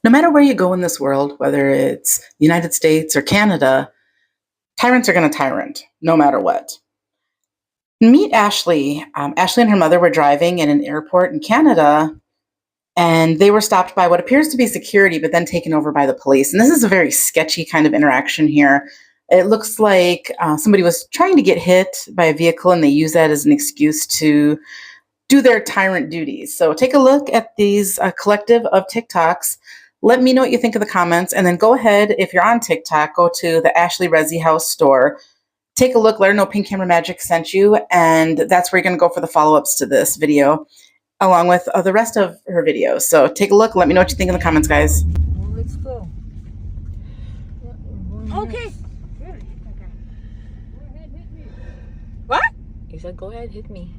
No matter where you go in this world, whether it's the United States or Canada, tyrants are going to tyrant, no matter what. Meet Ashley. Ashley and her mother were driving in an airport in Canada, and they were stopped by what appears to be security, but then taken over by the police. And this is a very sketchy kind of interaction here. It looks like somebody was trying to get hit by a vehicle, and they use that as an excuse to do their tyrant duties. So take a look at these collective of TikToks. Let me know what you think in the comments, and then go ahead, if you're on TikTok, go to the Ashley Resi House store. Take a look, let her know Pink Camera Magic sent you, and that's where you're going to go for the follow-ups to this video, along with the rest of her videos. So take a look, let me know what you think in the comments, guys. Well, let's go. Okay. What? He said, go ahead, hit me.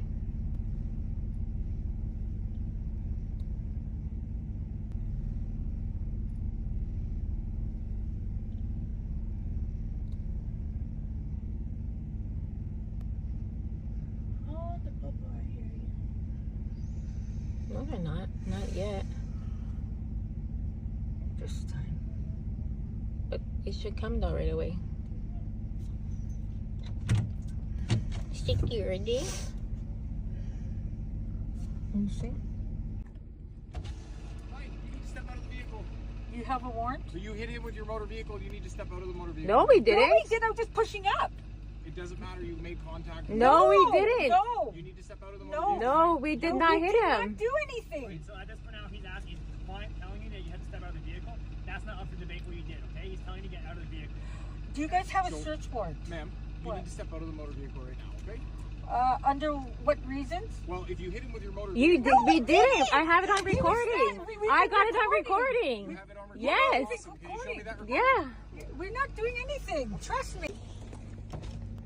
No, they're not. Not yet. This time. But it should come though right away. Security. Let me see. Hi, you need to step out of the vehicle. You have a warrant? So you hit him with your motor vehicle, you need to step out of the motor vehicle. No, we didn't. No, we didn't. I was just pushing up. It doesn't matter, you made contact. No, we didn't. No. You need to step out of the motor vehicle. No, we did not hit We him. did not do anything. Wait, so at this point now, he's asking, is the client telling you that you had to step out of the vehicle? That's not up for debate what you did, okay? He's telling you to get out of the vehicle. Do you guys have a search warrant? Ma'am, you What? need to step out of the motor vehicle right now, okay? Under what reasons? Well, if you hit him with your motor You vehicle... did. We didn't. I have it on We recording. said we I did got it on You recording. have it on recording? Yes. Awesome. Can you show me that recording? Yeah. We're not doing anything. Trust me.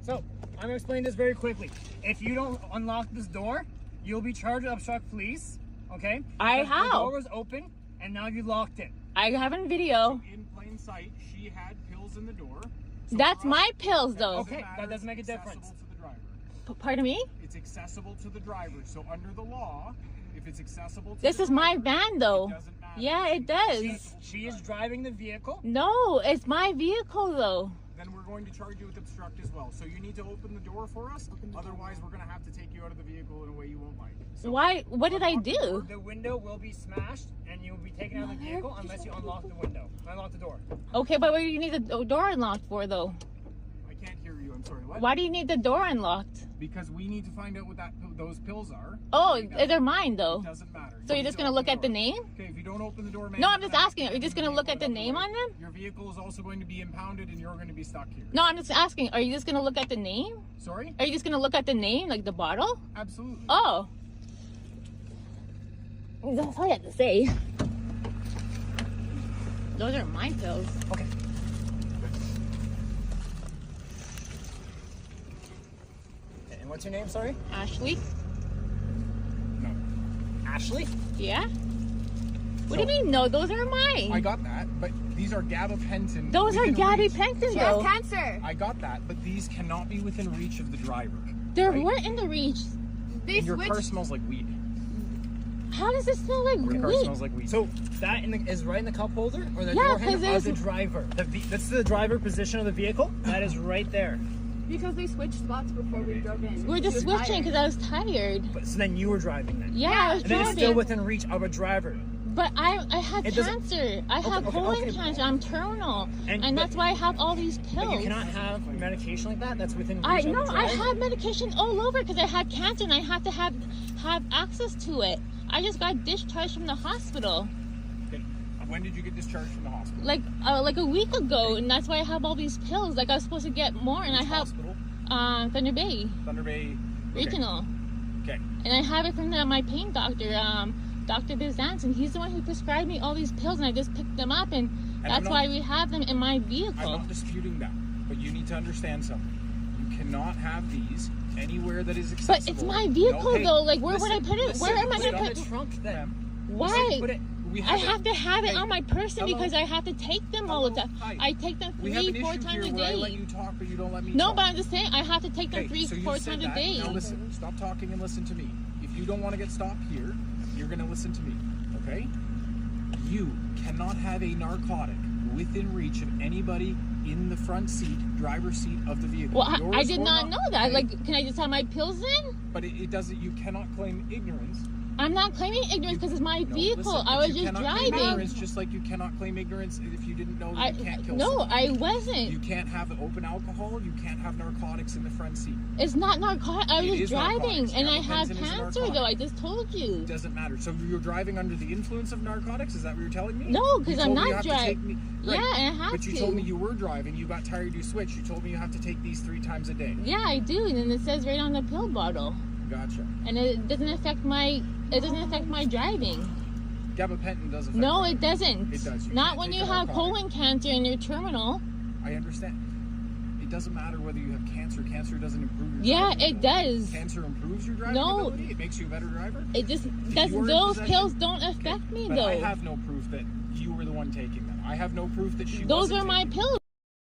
So, I'm gonna explain this very quickly. If you don't unlock this door, you'll be charged with obstruct police, okay? I Because have. The door was open, and now you locked it. I have it on video. In plain sight, she had pills in the door. So That's for us, my pills, it though. doesn't Okay, matter, that doesn't make a it's accessible difference. to the driver. Pardon me? It's accessible to the driver. So under the law, if it's accessible to This the is my driver, van, though. it doesn't matter. Yeah, it does. She is driving the vehicle. No, it's my vehicle, though. Then we're going to charge you with obstruct as well. So you need to open the door for us. Otherwise, we're going to have to take you out of the vehicle in a way you won't like. So Why? What did I unlock the do? door, the window will be smashed, and you'll be taken out of the vehicle unless you unlock the window. Unlock the door. Okay, but what do you need the door unlocked for, though? I can't hear you. I'm sorry. What? Why do you need the door unlocked? Because we need to find out what those pills are. Oh, Right now. they're mine, though. It doesn't matter. So you're just gonna look at the name? Okay, if you don't open the door, man. No, I'm just asking. Are you just gonna look at the name on them? Your vehicle is also going to be impounded, and you're going to be stuck here. No, I'm just asking. Are you just gonna look at the name? Sorry? Are you just gonna look at the name, like the bottle? Absolutely. Oh. That's all I have to say. Those are my pills. Okay. And what's your name, sorry? Ashley? No. Ashley? Yeah? What do you mean, no? Those are mine. I got that, but these are Gabapentin. Those are within Gabapentin, reach. though. Cancer. I got that, but these cannot be within reach of the driver. They right? weren't in the reach. They And your car switched. smells like weed. How does it smell like Your car weed? smells like weed. So that is right in the cup holder, or the Yeah, door 'cause handle, or there's- the driver? That's the driver position of the vehicle. That is right there. Because they switched spots before we drove in. We're just She was switching tired. because I was tired. But so then you were driving then. Yeah, I was And then it's driving. still within reach of a driver. But I have It doesn't- cancer. I have colon cancer. I'm terminal. And that's why I have all these pills. But you cannot have medication like that. That's within reach I of know a I driver. have medication all over because I had cancer and I have to have access to it. I just got discharged from the hospital Okay. When did you get discharged from the hospital? like a week ago, and that's why I have all these pills. Like I was supposed to get more, and I Which have hospital? Thunder Bay Thunder Bay. Okay. Regional, Okay. and I have it from my pain doctor, Dr. Bizance, and he's the one who prescribed me all these pills, and I just picked them up, and that's why we have them in my I'm vehicle. not disputing that, but you need to understand something. You cannot have these anywhere that is accessible. But it's my vehicle, hey, though. Like, where would I listen, put it? listen, Where am I Put it gonna on put the it? trunk then. Why? Put it. We I have have to have it Hey, on my person hello? because I have to take them all the time. Hi. I take them We have an 3-4 issue times here a where I let day. you talk, but you don't let me No, talk. but I'm just saying I have to take them Okay, so you 3-4 said times a that. day. Now listen, stop talking and listen to me. If you don't want to get stopped here, you're going to listen to me, okay? You cannot have a narcotic within reach of anybody in the front seat, driver's seat of the vehicle. Well, I did not know that. Okay? Like, can I just have my pills then? But it doesn't. You cannot claim ignorance. I'm not claiming ignorance because it's my No, vehicle. listen, I but was you just cannot claim driving. ignorance, just like you cannot claim ignorance if you didn't know that you can't kill No, someone. I wasn't. You can't have open alcohol. You can't have narcotics in the front seat. It's not narcotic. I It was is driving, narcotics. and I have Gabapentin is a cancer. narcotic. Though I just told you. It doesn't matter. So you're driving under the influence of narcotics? Is that what you're telling me? No, because You I'm told me you not have to take driving. me- Right. Yeah, and I have But you to. told me you were driving. You got tired. You switched. You told me you have to take these 3 times a day. Yeah, I do, and then it says right on the pill bottle, Gotcha. and it doesn't affect my. It doesn't affect my driving. Gabapentin does affect No, driving. it doesn't. It does. You Not can't when take you a have narcotic. colon cancer and you're terminal. I understand. It doesn't matter whether you have cancer. Cancer doesn't improve your Yeah, driving it ability. does. Cancer improves your driving No. ability? It makes you a better driver? It just If does. you were in Those possession- pills don't affect me But though. I have no proof that you were the one taking them. I have no proof that she Those wasn't are my taking them. pills.